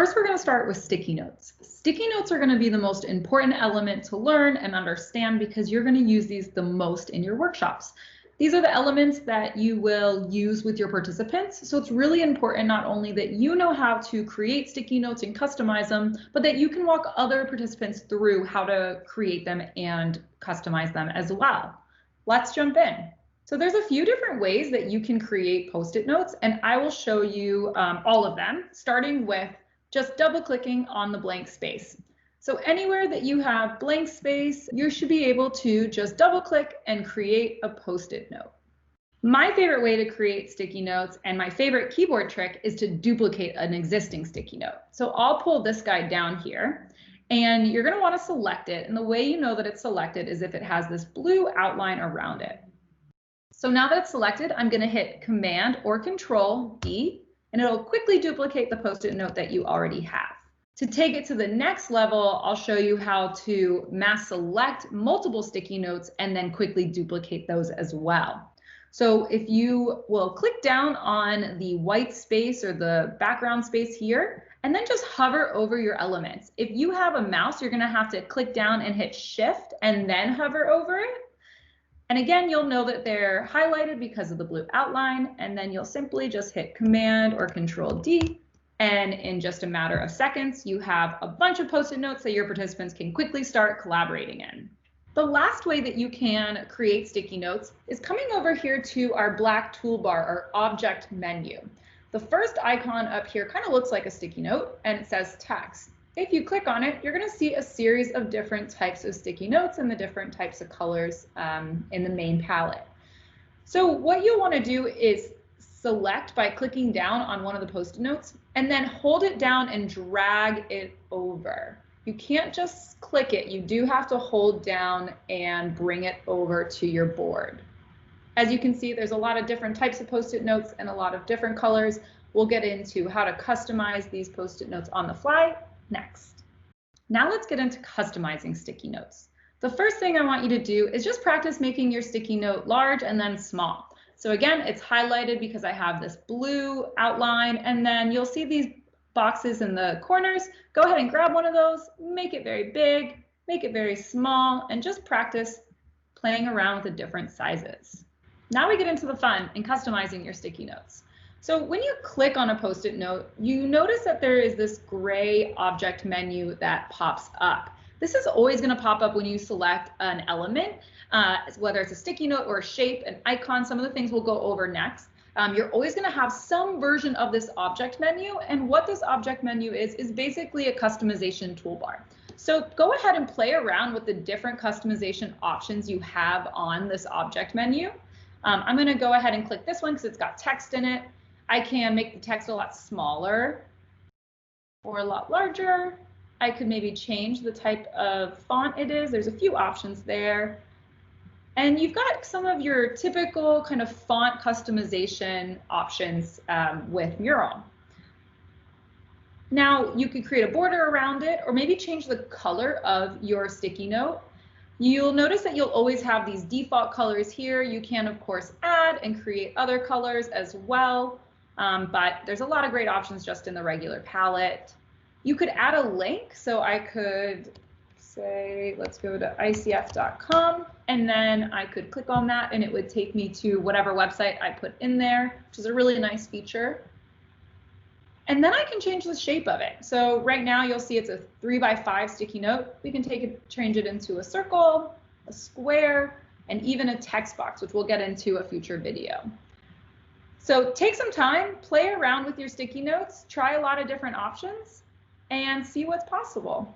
First, we're going to start with sticky notes. Sticky notes are going to be the most important element to learn and understand because you're going to use these the most in your workshops. These are the elements that you will use with your participants. So it's really important not only that you know how to create sticky notes and customize them, but that you can walk other participants through how to create them and customize them as well. Let's jump in. So there's a few different ways that you can create Post-it notes, and I will show you all of them, starting with just double clicking on the blank space. So anywhere that you have blank space, you should be able to just double click and create a Post-it note. My favorite way to create sticky notes and my favorite keyboard trick is to duplicate an existing sticky note. So I'll pull this guy down here and you're going to want to select it. And the way you know that it's selected is if it has this blue outline around it. So now that it's selected, I'm going to hit Command or Control D and it'll quickly duplicate the Post-it note that you already have. To take it to the next level, I'll show you how to mass select multiple sticky notes and then quickly duplicate those as well. So if you will click down on the white space or the background space here, and then just hover over your elements. If you have a mouse, you're gonna have to click down and hit Shift and then hover over it. And again, you'll know that they're highlighted because of the blue outline, and then you'll simply just hit Command or Control D. And in just a matter of seconds, you have a bunch of Post-it notes that your participants can quickly start collaborating in. The last way that you can create sticky notes is coming over here to our black toolbar or object menu. The first icon up here kind of looks like a sticky note and it says text. If you click on it, you're going to see a series of different types of sticky notes and the different types of colors in the main palette. So what you'll want to do is select by clicking down on one of the Post-it notes and then hold it down and drag it over. You can't just click it, you do have to hold down and bring it over to your board. As you can see, there's a lot of different types of Post-it notes and a lot of different colors. We'll get into how to customize these Post-it notes on the fly next. Now let's get into customizing sticky notes. The first thing I want you to do is just practice making your sticky note large and then small. So again, it's highlighted because I have this blue outline, and then you'll see these boxes in the corners. Go ahead and grab one of those, make it very big, make it very small, and just practice playing around with the different sizes. Now we get into the fun in customizing your sticky notes. So when you click on a Post-it note, you notice that there is this gray object menu that pops up. This is always going to pop up when you select an element, whether it's a sticky note or a shape, an icon. Some of the things we'll go over next. You're always going to have some version of this object menu, and what this object menu is basically a customization toolbar. So go ahead and play around with the different customization options you have on this object menu. I'm going to go ahead and click this one because it's got text in it. I can make the text a lot smaller or a lot larger. I could maybe change the type of font it is. There's a few options there. And you've got some of your typical kind of font customization options with Mural. Now you could create a border around it or maybe change the color of your sticky note. You'll notice that you'll always have these default colors here. You can of course add and create other colors as well, but there's a lot of great options just in the regular palette. You could add a link, so I could say, let's go to icf.com, and then I could click on that and it would take me to whatever website I put in there, which is a really nice feature. And then I can change the shape of it. So right now you'll see it's a 3x5 sticky note. We can change it into a circle, a square, and even a text box, which we'll get into a future video. So take some time, play around with your sticky notes, try a lot of different options, and see what's possible.